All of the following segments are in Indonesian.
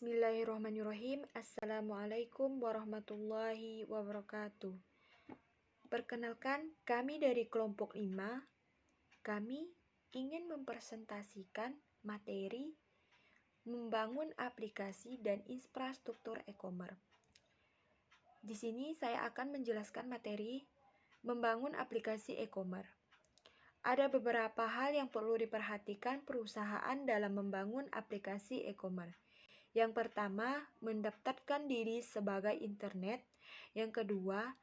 Bismillahirrahmanirrahim. Assalamualaikum warahmatullahi wabarakatuh. Perkenalkan, kami dari kelompok 5. Kami ingin mempresentasikan materi membangun aplikasi dan infrastruktur e-commerce. Di sini saya akan menjelaskan materi membangun aplikasi e-commerce. Ada beberapa hal yang perlu diperhatikan perusahaan dalam membangun aplikasi e-commerce. Yang pertama, mendaftarkan diri sebagai internet. Yang kedua,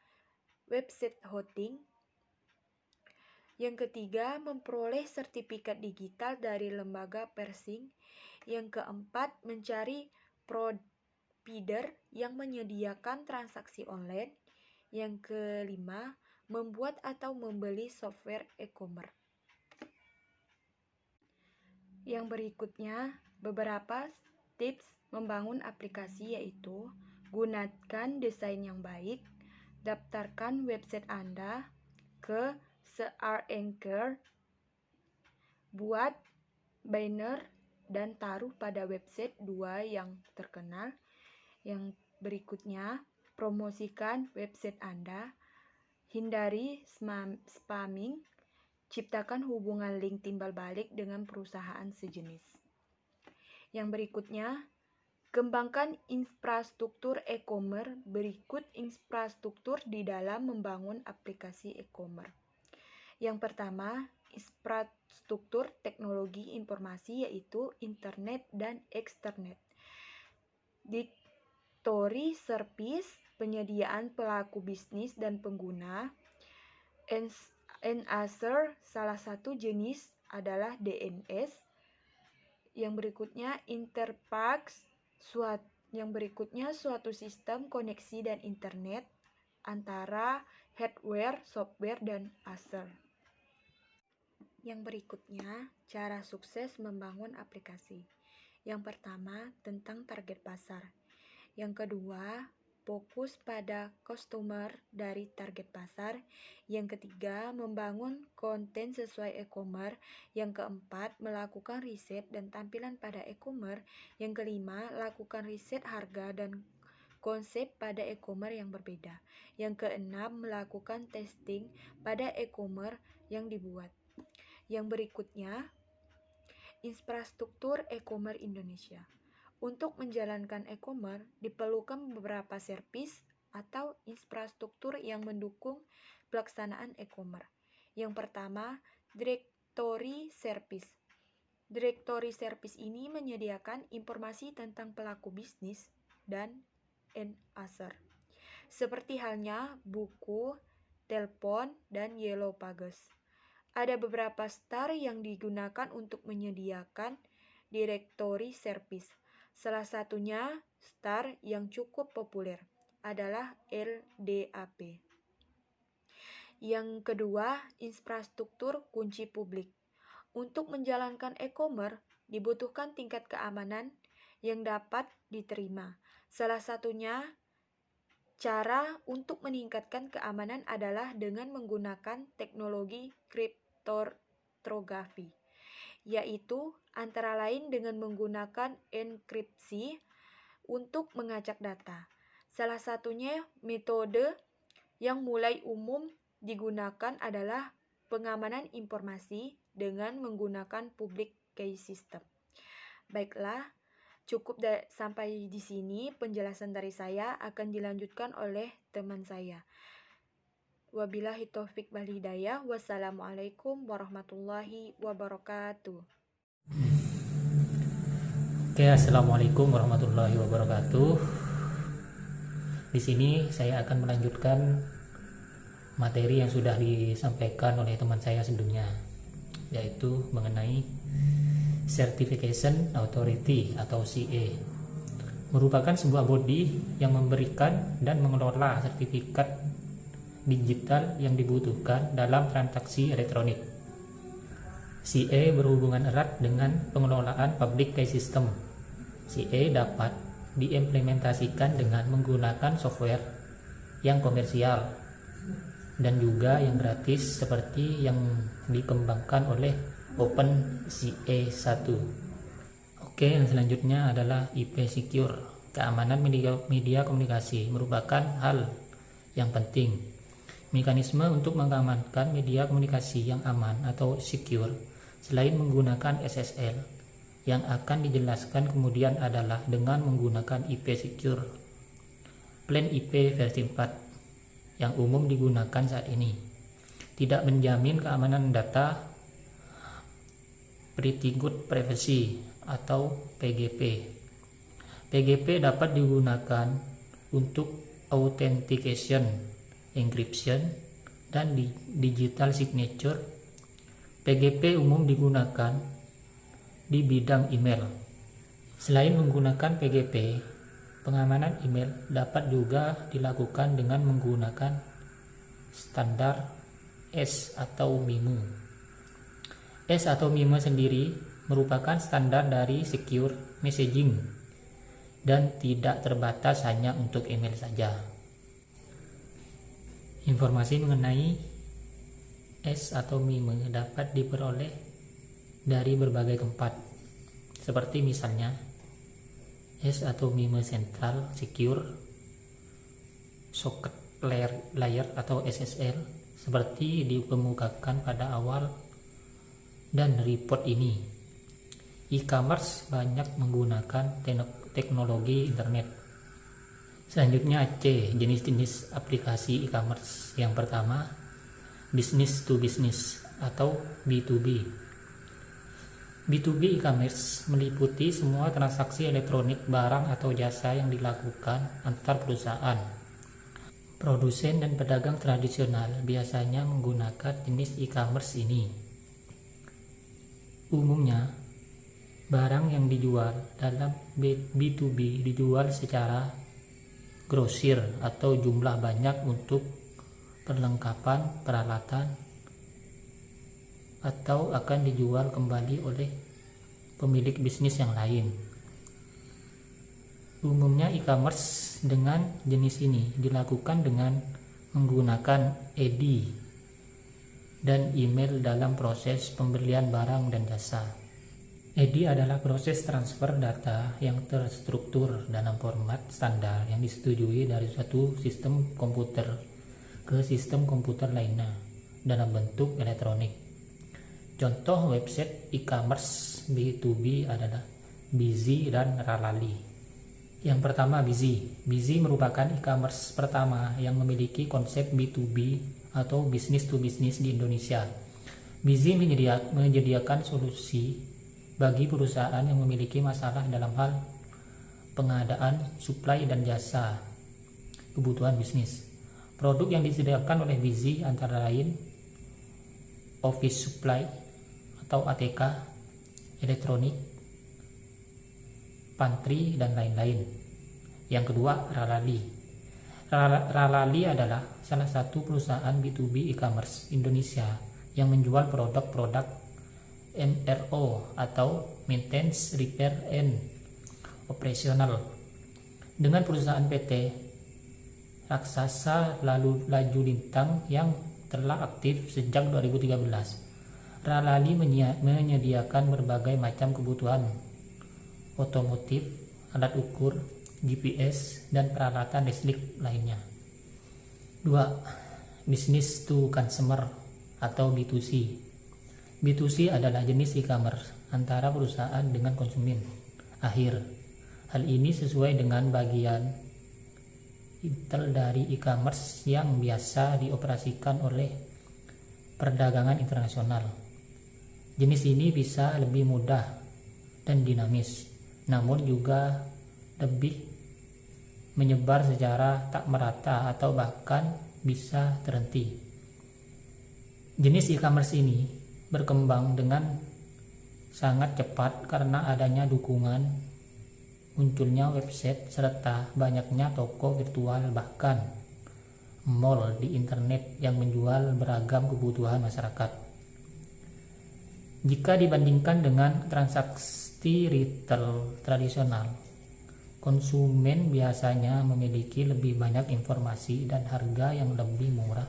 website hosting. Yang ketiga, memperoleh sertifikat digital dari lembaga persing. Yang keempat, mencari provider yang menyediakan transaksi online. Yang kelima, membuat atau membeli software e-commerce. Yang berikutnya, beberapa tips membangun aplikasi yaitu gunakan desain yang baik, daftarkan website Anda ke CR Anchor, buat banner dan taruh pada website 2 yang terkenal. Yang berikutnya, promosikan website Anda, hindari spamming, ciptakan hubungan link timbal balik dengan perusahaan sejenis. Yang berikutnya, kembangkan infrastruktur e-commerce. Berikut infrastruktur di dalam membangun aplikasi e-commerce. Yang pertama, infrastruktur teknologi informasi yaitu internet dan eksternet. Directory service, penyediaan pelaku bisnis dan pengguna. Answer, salah satu jenis adalah DNS. Yang berikutnya, interface. Yang berikutnya, suatu sistem koneksi dan internet antara hardware, software, dan user. Yang berikutnya, cara sukses membangun aplikasi. Yang pertama, tentang target pasar. Yang kedua, fokus pada customer dari target pasar. Yang ketiga, membangun konten sesuai e-commerce. Yang keempat, melakukan riset dan tampilan pada e-commerce. Yang kelima, lakukan riset harga dan konsep pada e-commerce yang berbeda. Yang keenam, melakukan testing pada e-commerce yang dibuat. Yang berikutnya, infrastruktur e-commerce Indonesia. Untuk menjalankan e-commerce, diperlukan beberapa servis atau infrastruktur yang mendukung pelaksanaan e-commerce. Yang pertama, directory service. Directory service ini menyediakan informasi tentang pelaku bisnis dan end user, seperti halnya buku, telepon, dan Yellow Pages. Ada beberapa star yang digunakan untuk menyediakan directory service. Salah satunya star yang cukup populer adalah LDAP. Yang kedua, infrastruktur kunci publik. Untuk menjalankan e-commerce, dibutuhkan tingkat keamanan yang dapat diterima. Salah satunya cara untuk meningkatkan keamanan adalah dengan menggunakan teknologi kriptografi, yaitu antara lain dengan menggunakan enkripsi untuk mengacak data. Salah satunya metode yang mulai umum digunakan adalah pengamanan informasi dengan menggunakan public key system. Baiklah, cukup sampai di sini penjelasan dari saya, akan dilanjutkan oleh teman saya. Wabillahi taufik wal hidayah. Wassalamualaikum warahmatullahi wabarakatuh. Oke, assalamualaikum warahmatullahi wabarakatuh. Di sini saya akan melanjutkan materi yang sudah disampaikan oleh teman saya sebelumnya, yaitu mengenai Certification Authority atau CA. Merupakan sebuah body yang memberikan dan mengelola sertifikat digital yang dibutuhkan dalam transaksi elektronik. CA berhubungan erat dengan pengelolaan public key system. CA dapat diimplementasikan dengan menggunakan software yang komersial dan juga yang gratis seperti yang dikembangkan oleh OpenCA 1. Oke, yang selanjutnya adalah IP secure. Keamanan media komunikasi merupakan hal yang penting. Mekanisme untuk mengamankan media komunikasi yang aman atau secure selain menggunakan SSL yang akan dijelaskan kemudian adalah dengan menggunakan IP secure. Plan IP versi 4 yang umum digunakan saat ini tidak menjamin keamanan data Pretty Good Privacy atau PGP. PGP dapat digunakan untuk authentication, encryption, dan digital signature. PGP umum digunakan di bidang email. Selain menggunakan PGP, pengamanan email dapat juga dilakukan dengan menggunakan standar S atau MIME. S atau MIME sendiri merupakan standar dari secure messaging dan tidak terbatas hanya untuk email saja. Informasi mengenai S atau MIME dapat diperoleh dari berbagai tempat, seperti misalnya S atau MIME Central Secure Socket Layer atau SSL, seperti dikemukakan pada awal dan report ini. E-commerce banyak menggunakan teknologi internet. Selanjutnya C, jenis-jenis aplikasi e-commerce. Yang pertama, business to business atau B2B. B2B e-commerce meliputi semua transaksi elektronik barang atau jasa yang dilakukan antar perusahaan. Produsen dan pedagang tradisional biasanya menggunakan jenis e-commerce ini. Umumnya, barang yang dijual dalam B2B dijual secara grosir atau jumlah banyak untuk perlengkapan peralatan atau akan dijual kembali oleh pemilik bisnis yang lain. Umumnya e-commerce dengan jenis ini dilakukan dengan menggunakan ED dan email dalam proses pembelian barang dan jasa. ED adalah proses transfer data yang terstruktur dalam format standar yang disetujui dari suatu sistem komputer ke sistem komputer lainnya dalam bentuk elektronik. Contoh website e-commerce B2B adalah Bizzy dan Ralali. Yang pertama, Bizzy. Bizzy merupakan e-commerce pertama yang memiliki konsep B2B atau business to business di Indonesia. Bizzy menyediakan solusi bagi perusahaan yang memiliki masalah dalam hal pengadaan, suplai, dan jasa kebutuhan bisnis. Produk yang disediakan oleh Bizzy antara lain office supply atau ATK, elektronik, pantry, dan lain-lain. Yang kedua, Ralali. Ralali adalah salah satu perusahaan B2B e-commerce Indonesia yang menjual produk-produk MRO atau Maintenance, Repair, and Operational. Dengan perusahaan PT raksasa Laju Lintang yang telah aktif sejak 2013, Ralali menyediakan berbagai macam kebutuhan otomotif, alat ukur, GPS, dan peralatan listrik lainnya. 2. Business to Consumer atau B2C. B2C adalah jenis e-commerce antara perusahaan dengan konsumen akhir. Hal ini sesuai dengan bagian intel dari e-commerce yang biasa dioperasikan oleh perdagangan internasional. Jenis ini bisa lebih mudah dan dinamis, namun juga lebih menyebar secara tak merata atau bahkan bisa terhenti. Jenis e-commerce ini berkembang dengan sangat cepat karena adanya dukungan munculnya website serta banyaknya toko virtual bahkan mall di internet yang menjual beragam kebutuhan masyarakat. Jika dibandingkan dengan transaksi retail tradisional, konsumen biasanya memiliki lebih banyak informasi dan harga yang lebih murah,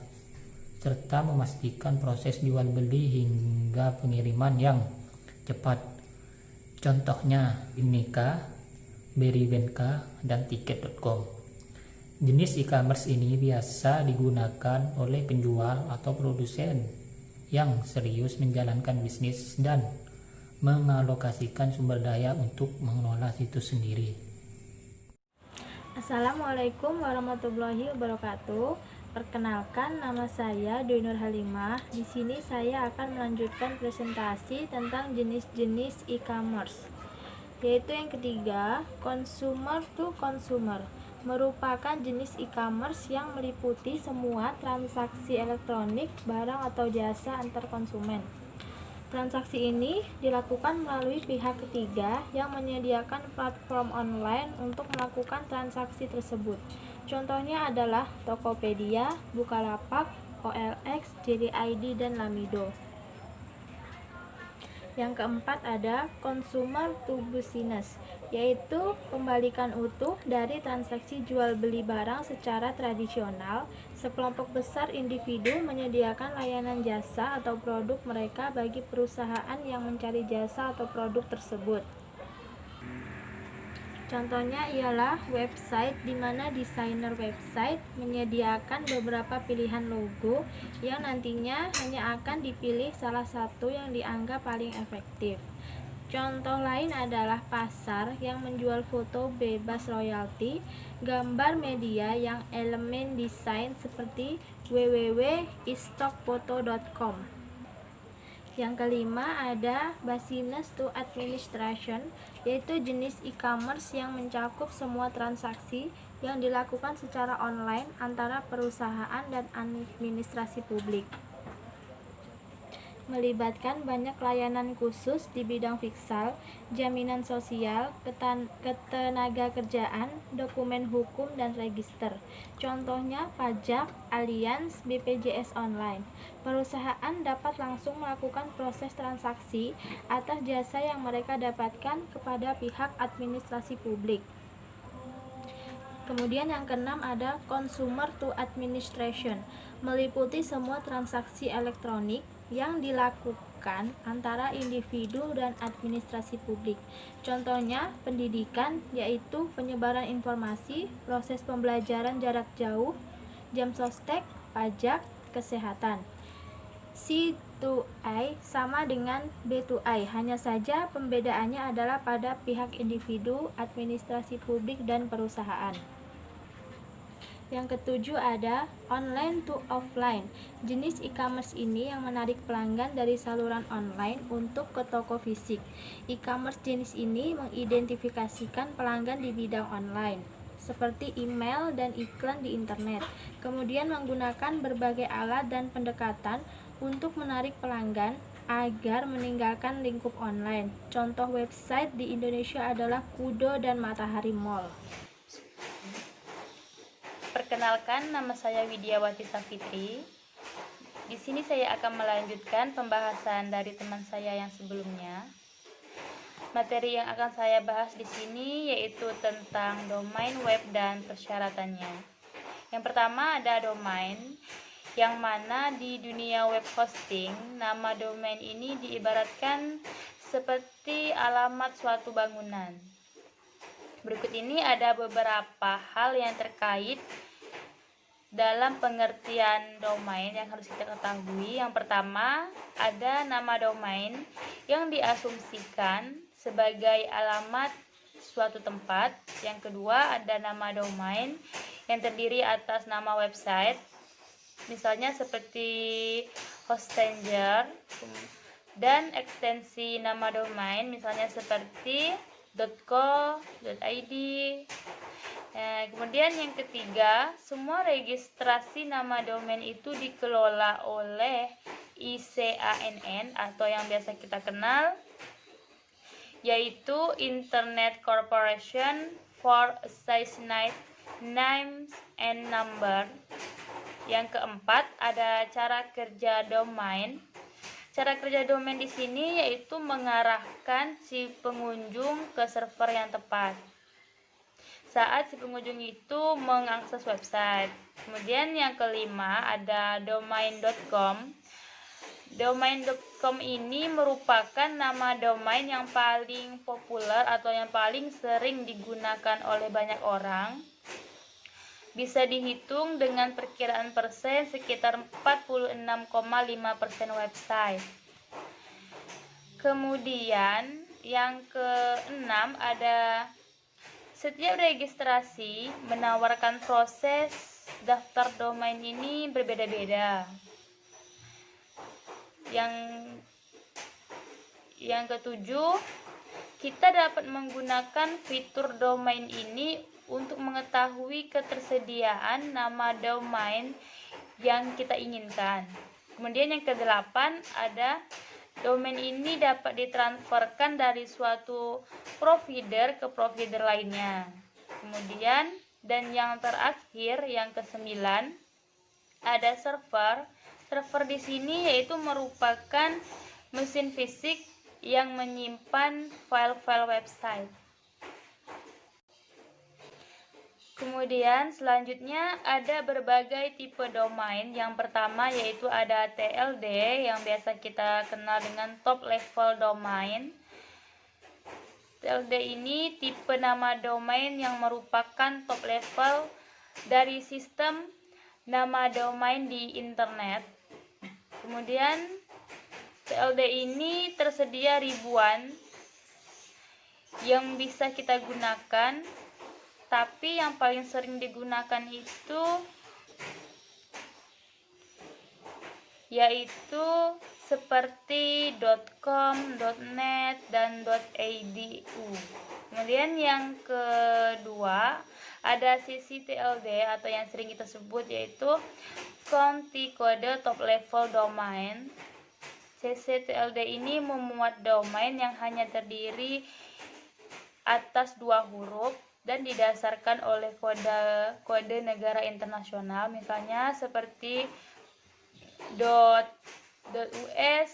serta memastikan proses jual beli hingga pengiriman yang cepat. Contohnya Bineka, Beribenka, dan Tiket.com. Jenis e-commerce ini biasa digunakan oleh penjual atau produsen yang serius menjalankan bisnis dan mengalokasikan sumber daya untuk mengelola situs sendiri. Assalamualaikum warahmatullahi wabarakatuh. Perkenalkan, nama saya Dwi Nur Halimah. Di sini saya akan melanjutkan presentasi tentang jenis-jenis e-commerce. Yaitu yang ketiga, consumer to consumer, merupakan jenis e-commerce yang meliputi semua transaksi elektronik, barang atau jasa antar konsumen. Transaksi ini dilakukan melalui pihak ketiga yang menyediakan platform online untuk melakukan transaksi tersebut. Contohnya adalah Tokopedia, Bukalapak, OLX, JDID, dan Lamido. Yang keempat ada consumer to business, yaitu pembalikan utuh dari transaksi jual beli barang secara tradisional. Sekelompok besar individu menyediakan layanan jasa atau produk mereka bagi perusahaan yang mencari jasa atau produk tersebut. Contohnya ialah website, di mana desainer website menyediakan beberapa pilihan logo yang nantinya hanya akan dipilih salah satu yang dianggap paling efektif. Contoh lain adalah pasar yang menjual foto bebas royalti, gambar media yang elemen desain seperti www.istockfoto.com. Yang kelima ada business to administration, yaitu jenis e-commerce yang mencakup semua transaksi yang dilakukan secara online antara perusahaan dan administrasi publik. Melibatkan banyak layanan khusus di bidang fiskal, jaminan sosial, ketenagakerjaan, dokumen hukum, dan register. Contohnya pajak, alians, BPJS online. Perusahaan dapat langsung melakukan proses transaksi atas jasa yang mereka dapatkan kepada pihak administrasi publik. Kemudian yang keenam ada consumer to administration, meliputi semua transaksi elektronik yang dilakukan antara individu dan administrasi publik. Contohnya pendidikan, yaitu penyebaran informasi, proses pembelajaran jarak jauh, jam sostek, pajak, kesehatan. C2I sama dengan B2I, hanya saja pembedaannya adalah pada pihak individu, administrasi publik, dan perusahaan. Yang ketujuh ada online to offline. Jenis e-commerce ini yang menarik pelanggan dari saluran online untuk ke toko fisik. E-commerce jenis ini mengidentifikasikan pelanggan di bidang online, seperti email dan iklan di internet. Kemudian menggunakan berbagai alat dan pendekatan untuk menarik pelanggan agar meninggalkan lingkup online. Contoh website di Indonesia adalah Kudo dan Matahari Mall. Perkenalkan, nama saya Widiawati Safitri. Di sini saya akan melanjutkan pembahasan dari teman saya yang sebelumnya. Materi yang akan saya bahas di sini yaitu tentang domain web dan persyaratannya. Yang pertama ada domain, yang mana di dunia web hosting, nama domain ini diibaratkan seperti alamat suatu bangunan. Berikut ini ada beberapa hal yang terkait dalam pengertian domain yang harus kita ketahui. Yang pertama, ada nama domain yang diasumsikan sebagai alamat suatu tempat. Yang kedua, ada nama domain yang terdiri atas nama website, misalnya seperti Hostanger, dan ekstensi nama domain, misalnya seperti .co, .id. Kemudian yang ketiga, semua registrasi nama domain itu dikelola oleh ICANN atau yang biasa kita kenal yaitu Internet Corporation for Assigned Names and Number. Yang keempat, ada cara kerja domain. Cara kerja domain di sini yaitu mengarahkan si pengunjung ke server yang tepat saat si pengunjung itu mengakses website. Kemudian yang kelima ada domain.com. Domain.com ini merupakan nama domain yang paling populer atau yang paling sering digunakan oleh banyak orang. Bisa dihitung dengan perkiraan persen sekitar 46,5% website. Kemudian yang keenam ada setiap registrasi menawarkan proses daftar domain ini berbeda-beda. Yang ketujuh, kita dapat menggunakan fitur domain ini untuk mengetahui ketersediaan nama domain yang kita inginkan. Kemudian yang kedelapan ada domain ini dapat ditransferkan dari suatu provider ke provider lainnya. Kemudian dan yang terakhir yang kesembilan ada server. Server di sini yaitu merupakan mesin fisik yang menyimpan file-file website. Kemudian selanjutnya ada berbagai tipe domain. Yang pertama yaitu ada TLD yang biasa kita kenal dengan top level domain. TLD ini tipe nama domain yang merupakan top level dari sistem nama domain di internet. Kemudian TLD ini tersedia ribuan yang bisa kita gunakan, tapi yang paling sering digunakan itu yaitu seperti .com, .net, dan .edu. Kemudian yang kedua ada sisi TLD atau yang sering kita sebut yaitu Konti Kode Top Level Domain. CCTLD ini memuat domain yang hanya terdiri atas 2 huruf dan didasarkan oleh kode negara internasional, misalnya seperti .us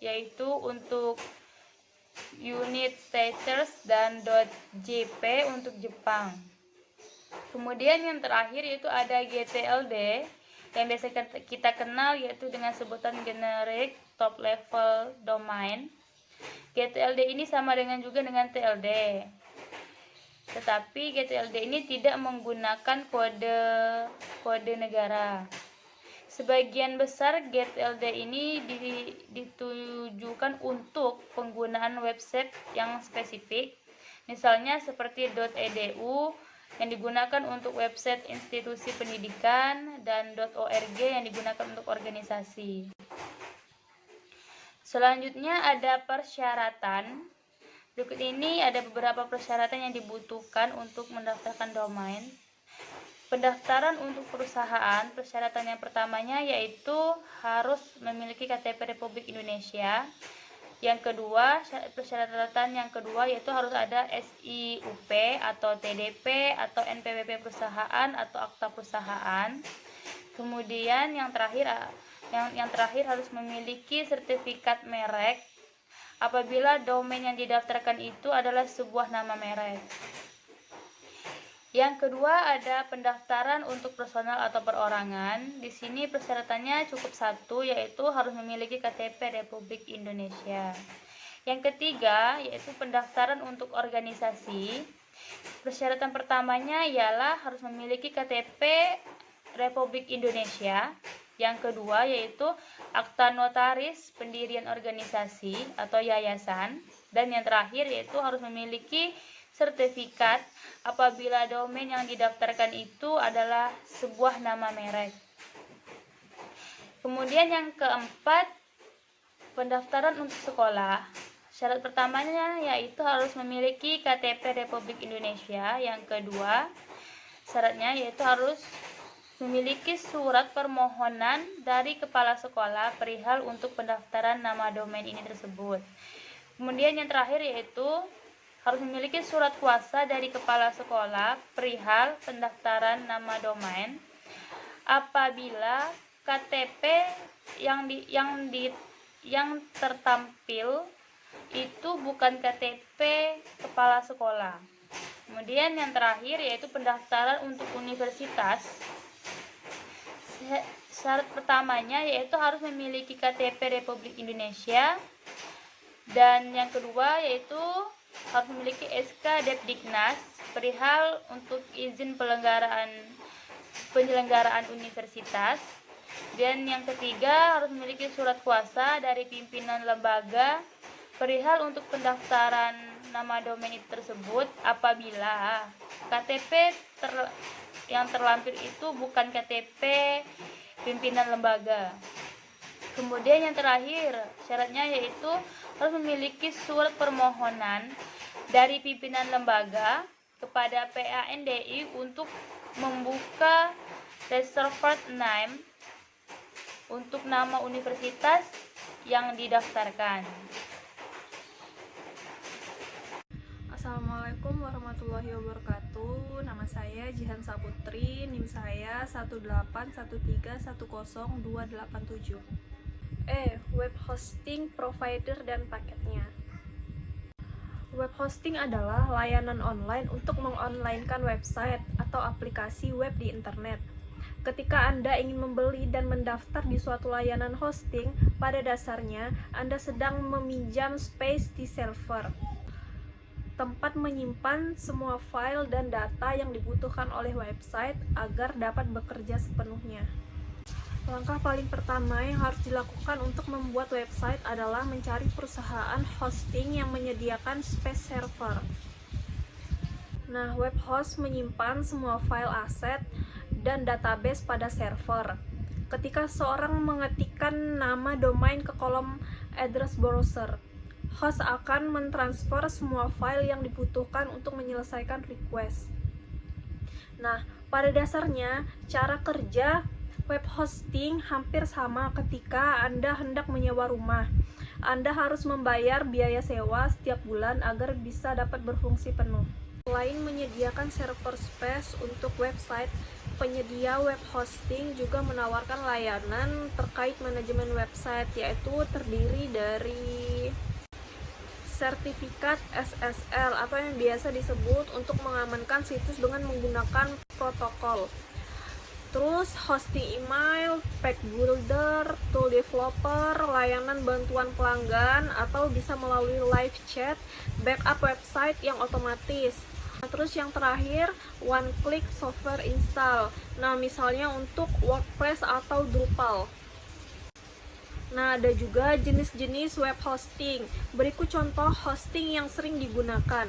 yaitu untuk United States dan .jp untuk Jepang. Kemudian yang terakhir yaitu ada GTLD yang biasa kita kenal yaitu dengan sebutan generic top level domain. GTLD ini sama juga dengan TLD. Tetapi GTLD ini tidak menggunakan kode negara. Sebagian besar GTLD ini ditujukan untuk penggunaan website yang spesifik, misalnya seperti .edu yang digunakan untuk website institusi pendidikan dan .org yang digunakan untuk organisasi. Selanjutnya ada persyaratan. Berikut ini ada beberapa persyaratan yang dibutuhkan untuk mendaftarkan domain. Pendaftaran untuk perusahaan, persyaratan yang pertamanya yaitu harus memiliki KTP Republik Indonesia. Yang kedua, persyaratan yang kedua yaitu harus ada SIUP atau TDP atau NPWP perusahaan atau akta perusahaan. Kemudian yang terakhir harus memiliki sertifikat merek apabila domain yang didaftarkan itu adalah sebuah nama merek. Yang kedua ada pendaftaran untuk personal atau perorangan. Di sini persyaratannya cukup satu, yaitu harus memiliki KTP Republik Indonesia. Yang ketiga yaitu pendaftaran untuk organisasi. Persyaratan pertamanya ialah harus memiliki KTP Republik Indonesia. Yang kedua yaitu akta notaris pendirian organisasi atau yayasan. Dan yang terakhir yaitu harus memiliki sertifikat apabila domain yang didaftarkan itu adalah sebuah nama merek. Kemudian yang keempat, pendaftaran untuk sekolah. Syarat pertamanya yaitu harus memiliki KTP Republik Indonesia. Yang kedua, syaratnya yaitu harus memiliki surat permohonan dari kepala sekolah perihal untuk pendaftaran nama domain ini tersebut. Kemudian yang terakhir yaitu harus memiliki surat kuasa dari kepala sekolah perihal pendaftaran nama domain apabila KTP yang tertampil itu bukan KTP kepala sekolah. Kemudian yang terakhir yaitu pendaftaran untuk universitas. Syarat pertamanya yaitu harus memiliki KTP Republik Indonesia, dan yang kedua yaitu harus memiliki SK Depdiknas perihal untuk izin penyelenggaraan universitas, dan yang ketiga harus memiliki surat kuasa dari pimpinan lembaga perihal untuk pendaftaran nama domain tersebut apabila KTP yang terlampir itu bukan KTP pimpinan lembaga. Kemudian yang terakhir, syaratnya yaitu harus memiliki surat permohonan dari pimpinan lembaga kepada PANDI untuk membuka reserved name untuk nama universitas yang didaftarkan. Assalamualaikum warahmatullahi wabarakatuh. Nama saya Jihan Saputri, NIM saya 181310287. Web hosting provider dan paketnya. Web hosting adalah layanan online untuk mengonlinekan website atau aplikasi web di internet. Ketika Anda ingin membeli dan mendaftar di suatu layanan hosting, pada dasarnya Anda sedang meminjam space di server, tempat menyimpan semua file dan data yang dibutuhkan oleh website agar dapat bekerja sepenuhnya. Langkah paling pertama yang harus dilakukan untuk membuat website adalah mencari perusahaan hosting yang menyediakan space server. Nah, web host menyimpan semua file aset dan database pada server. Ketika seorang mengetikkan nama domain ke kolom address browser, host akan mentransfer semua file yang dibutuhkan untuk menyelesaikan request. Nah, pada dasarnya cara kerja web hosting hampir sama ketika Anda hendak menyewa rumah. Anda harus membayar biaya sewa setiap bulan agar bisa dapat berfungsi penuh. Selain menyediakan server space untuk website, penyedia web hosting juga menawarkan layanan terkait manajemen website, yaitu terdiri dari sertifikat SSL atau yang biasa disebut untuk mengamankan situs dengan menggunakan protokol. Terus hosting email, page builder, tool developer, layanan bantuan pelanggan, atau bisa melalui live chat, backup website yang otomatis. Terus yang terakhir, one click software install. Nah, misalnya untuk WordPress atau Drupal. Nah, ada juga jenis-jenis web hosting. Berikut contoh hosting yang sering digunakan.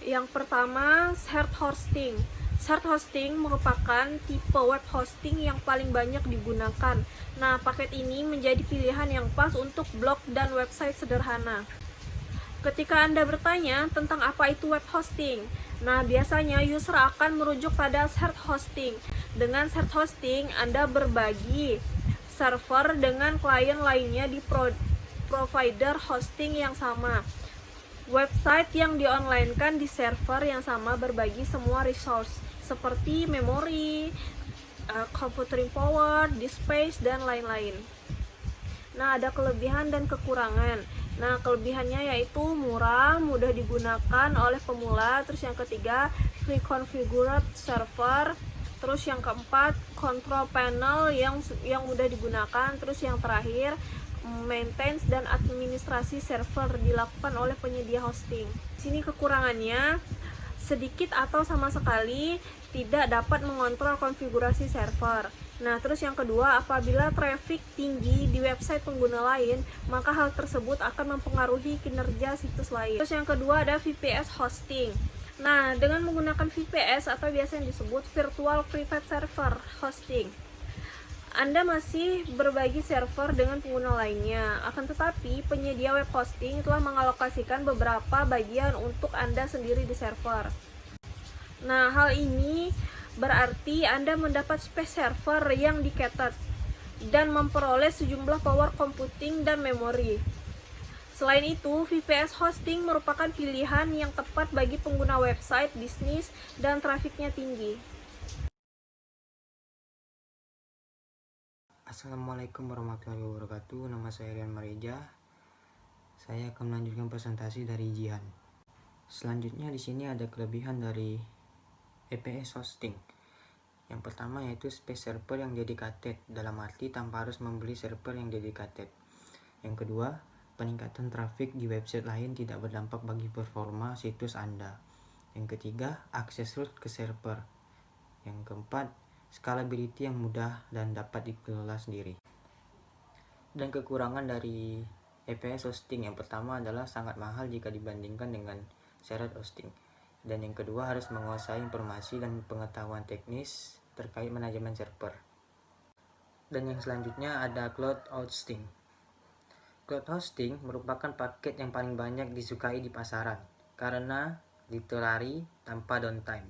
Yang pertama, shared hosting. Shared hosting merupakan tipe web hosting yang paling banyak digunakan. Nah, paket ini menjadi pilihan yang pas untuk blog dan website sederhana. Ketika Anda bertanya tentang apa itu web hosting, nah biasanya user akan merujuk pada shared hosting. Dengan shared hosting, Anda berbagi server dengan klien lainnya di provider hosting yang sama. Website yang di-onlinekan di server yang sama berbagi semua resource seperti memori, computing power, disk space, dan lain-lain. Nah, ada kelebihan dan kekurangan. Nah, kelebihannya yaitu murah, mudah digunakan oleh pemula. Terus yang ketiga, free configured server. Terus yang keempat, control panel yang mudah digunakan. Terus yang terakhir, maintenance dan administrasi server dilakukan oleh penyedia hosting. Sini kekurangannya, sedikit atau sama sekali tidak dapat mengontrol konfigurasi server. Nah, terus yang kedua, apabila traffic tinggi di website pengguna lain, maka hal tersebut akan mempengaruhi kinerja situs lain. Terus yang kedua ada VPS hosting. Nah, dengan menggunakan VPS atau biasa yang disebut Virtual Private Server Hosting, Anda masih berbagi server dengan pengguna lainnya. Akan tetapi, penyedia web hosting telah mengalokasikan beberapa bagian untuk Anda sendiri di server. Nah, hal ini berarti Anda mendapat space server yang di-catered dan memperoleh sejumlah power computing dan memori. Selain itu, VPS hosting merupakan pilihan yang tepat bagi pengguna website bisnis dan trafiknya tinggi. Assalamualaikum warahmatullahi wabarakatuh. Nama saya Rian Mareja. Saya akan melanjutkan presentasi dari Jihan. Selanjutnya di sini ada kelebihan dari VPS hosting. Yang pertama yaitu space server yang dedicated, dalam arti tanpa harus membeli server yang dedicated. Yang kedua, peningkatan traffic di website lain tidak berdampak bagi performa situs Anda. Yang ketiga, akses root ke server. Yang keempat, scalability yang mudah dan dapat dikelola sendiri. Dan kekurangan dari EPS hosting, yang pertama adalah sangat mahal jika dibandingkan dengan shared hosting. Dan yang kedua, harus menguasai informasi dan pengetahuan teknis terkait manajemen server. Dan yang selanjutnya ada cloud hosting. Cloud hosting merupakan paket yang paling banyak disukai di pasaran karena literally tanpa downtime.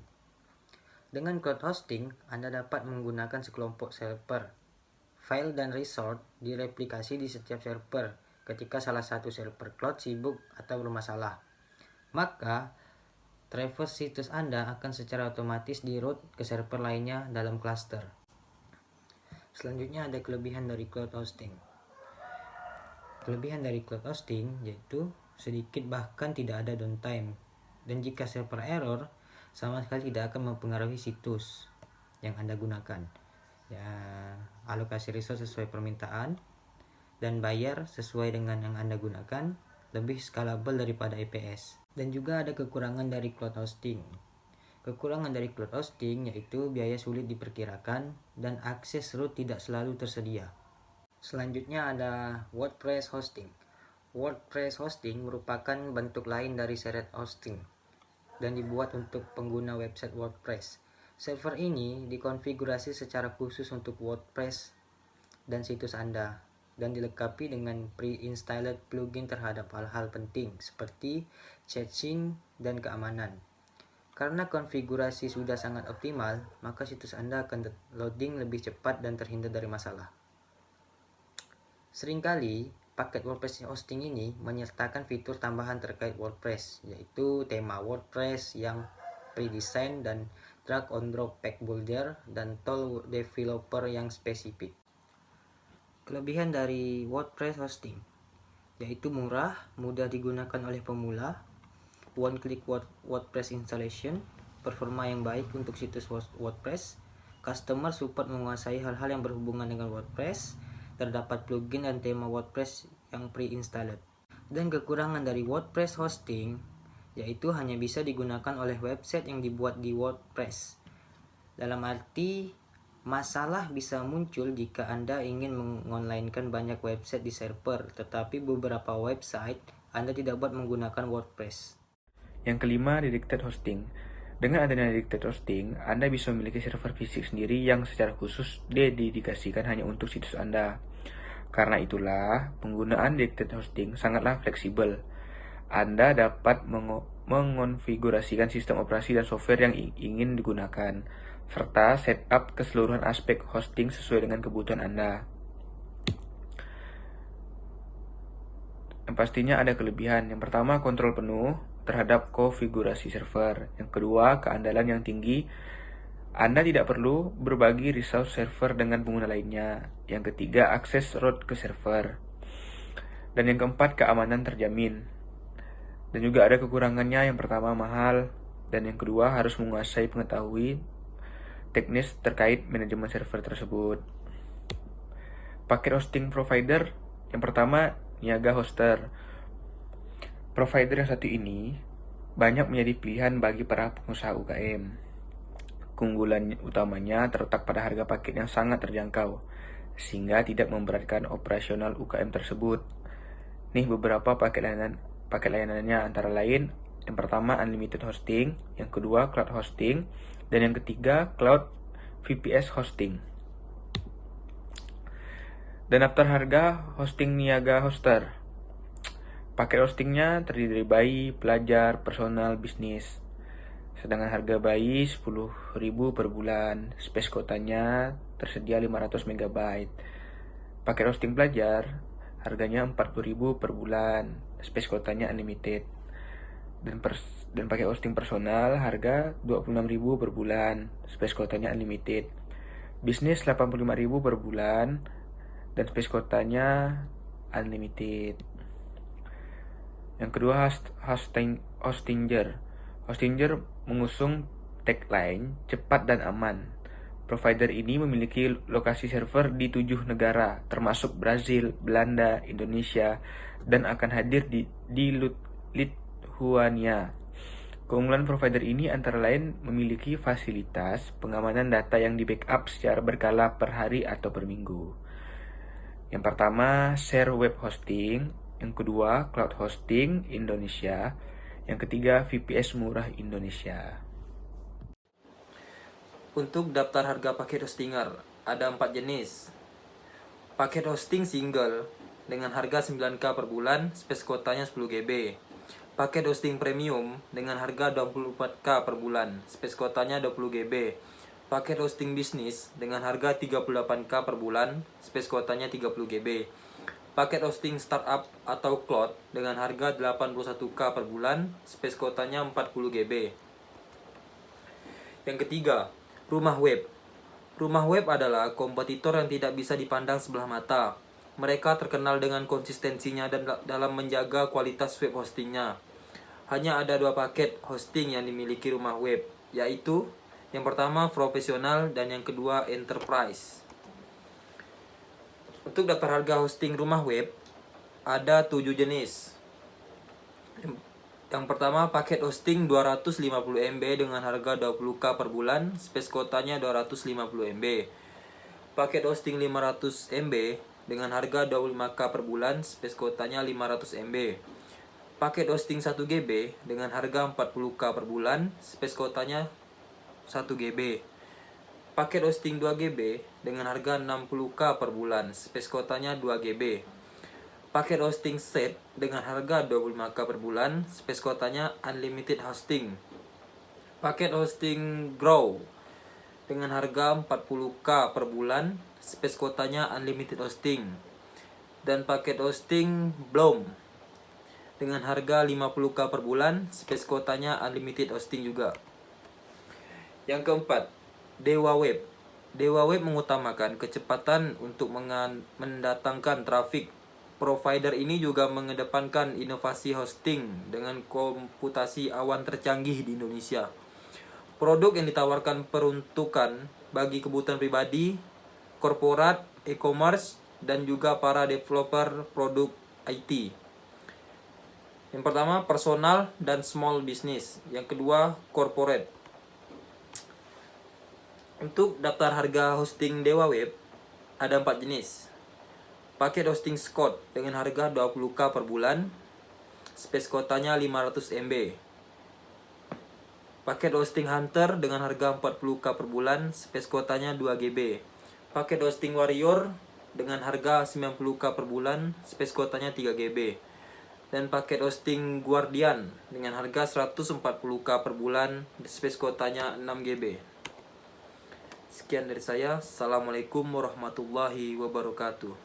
Dengan cloud hosting, Anda dapat menggunakan sekelompok server, file dan resource direplikasi di setiap server ketika salah satu server cloud sibuk atau bermasalah. Maka, traverse situs Anda akan secara otomatis di-route ke server lainnya dalam cluster. Selanjutnya ada kelebihan dari cloud hosting. Kelebihan dari cloud hosting yaitu sedikit bahkan tidak ada downtime. Dan jika server error, sama sekali tidak akan mempengaruhi situs yang Anda gunakan. Ya, alokasi resource sesuai permintaan dan bayar sesuai dengan yang Anda gunakan, lebih scalable daripada EPS. Dan juga ada kekurangan dari cloud hosting. Kekurangan dari cloud hosting yaitu biaya sulit diperkirakan dan akses root tidak selalu tersedia. Selanjutnya ada WordPress hosting. WordPress hosting merupakan bentuk lain dari shared hosting dan dibuat untuk pengguna website WordPress. Server ini dikonfigurasi secara khusus untuk WordPress dan situs Anda dan dilengkapi dengan pre-installed plugin terhadap hal-hal penting seperti caching dan keamanan. Karena konfigurasi sudah sangat optimal, maka situs Anda akan loading lebih cepat dan terhindar dari masalah. Seringkali, paket WordPress hosting ini menyertakan fitur tambahan terkait WordPress, yaitu tema WordPress yang pre-design dan drag and drop page builder dan tool developer yang spesifik. Kelebihan dari WordPress hosting yaitu murah, mudah digunakan oleh pemula, one click WordPress installation, performa yang baik untuk situs WordPress, customer support menguasai hal-hal yang berhubungan dengan WordPress, terdapat plugin dan tema WordPress yang pre-installed. Dan kekurangan dari WordPress hosting yaitu hanya bisa digunakan oleh website yang dibuat di WordPress. Dalam arti, masalah bisa muncul jika Anda ingin mengonlinekan banyak website di server, tetapi beberapa website Anda tidak dapat menggunakan WordPress. Yang kelima, dedicated hosting. Dengan adanya dedicated hosting, Anda bisa memiliki server fisik sendiri yang secara khusus dedikasikan hanya untuk situs Anda. Karena itulah, penggunaan dedicated hosting sangatlah fleksibel. Anda dapat mengonfigurasikan sistem operasi dan software yang ingin digunakan, serta setup keseluruhan aspek hosting sesuai dengan kebutuhan Anda. Yang pastinya ada kelebihan. Yang pertama, kontrol penuh terhadap konfigurasi server. Yang kedua, keandalan yang tinggi. Anda tidak perlu berbagi resource server dengan pengguna lainnya. Yang ketiga, akses root ke server. Dan yang keempat, keamanan terjamin. Dan juga ada kekurangannya. Yang pertama, mahal. Dan yang kedua, harus menguasai pengetahuan teknis terkait manajemen server tersebut. Paket hosting provider. Yang pertama, Niaga Hoster. Provider yang satu ini banyak menjadi pilihan bagi para pengusaha UKM. Keunggulan utamanya terletak pada harga paket yang sangat terjangkau, sehingga tidak memberatkan operasional UKM tersebut. Nih beberapa paket layanannya, antara lain, yang pertama unlimited hosting, yang kedua cloud hosting, dan yang ketiga cloud VPS hosting. Dan daftar harga hosting Niaga Hoster. Paket hostingnya terdiri dari bayi, pelajar, personal, bisnis. Sedangkan harga bayi 10.000 per bulan. Space kotanya tersedia 500 MB. Paket hosting pelajar harganya 40.000 per bulan. Space kotanya unlimited. Dan paket hosting personal harga 26.000 per bulan. Space kotanya unlimited. Bisnis 85.000 per bulan dan space kotanya unlimited. Yang kedua, Hostinger. Hostinger mengusung tagline cepat dan aman. Provider ini memiliki lokasi server di 7 negara, termasuk Brazil, Belanda, Indonesia, dan akan hadir di Lithuania. Keunggulan provider ini antara lain memiliki fasilitas pengamanan data yang di-backup secara berkala per hari atau per minggu. Yang pertama, Share Web Hosting. Yang kedua, Cloud Hosting Indonesia. Yang ketiga, VPS Murah Indonesia. Untuk daftar harga paket hostinger, ada 4 jenis. Paket hosting single dengan harga 9K per bulan, space kuotanya 10 GB. Paket hosting premium dengan harga 24K per bulan, space kuotanya 20 GB. Paket hosting bisnis dengan harga 38K per bulan, space kuotanya 30 GB. Paket hosting startup atau cloud dengan harga 81K per bulan, space kuotanya 40 GB. Yang ketiga, rumah web. Rumah web adalah kompetitor yang tidak bisa dipandang sebelah mata. Mereka terkenal dengan konsistensinya dan dalam menjaga kualitas web hostingnya. Hanya ada 2 paket hosting yang dimiliki rumah web, yaitu yang pertama profesional dan yang kedua enterprise. Untuk daftar harga hosting rumah web, ada 7 jenis. Yang pertama, paket hosting 250 MB dengan harga 20K per bulan, space kuotanya 250 MB. Paket hosting 500 MB dengan harga 25K per bulan, space kuotanya 500 MB. Paket hosting 1 GB dengan harga 40K per bulan, space kuotanya 1 GB. Paket hosting 2 GB dengan harga 60K per bulan, space kuotanya 2 GB. Paket hosting set dengan harga 25K per bulan, space kuotanya unlimited hosting. Paket hosting grow dengan harga 40K per bulan, space kuotanya unlimited hosting. Dan paket hosting bloom dengan harga 50K per bulan, space kuotanya unlimited hosting juga. Yang keempat, Dewa Web. Dewa Web mengutamakan kecepatan untuk mendatangkan trafik. Provider ini juga mengedepankan inovasi hosting dengan komputasi awan tercanggih di Indonesia. Produk yang ditawarkan peruntukan bagi kebutuhan pribadi, korporat, e-commerce, dan juga para developer produk IT. Yang pertama, personal dan small business. Yang kedua, corporate. Untuk daftar harga hosting Dewa Web, ada 4 jenis. Paket hosting Scott dengan harga 20K per bulan, space kuotanya 500 MB. Paket hosting Hunter dengan harga 40K per bulan, space kuotanya 2 GB. Paket hosting Warrior dengan harga 90K per bulan, space kuotanya 3 GB. Dan paket hosting Guardian dengan harga 140K per bulan, space kuotanya 6 GB. Sekian dari saya. Assalamualaikum warahmatullahi wabarakatuh.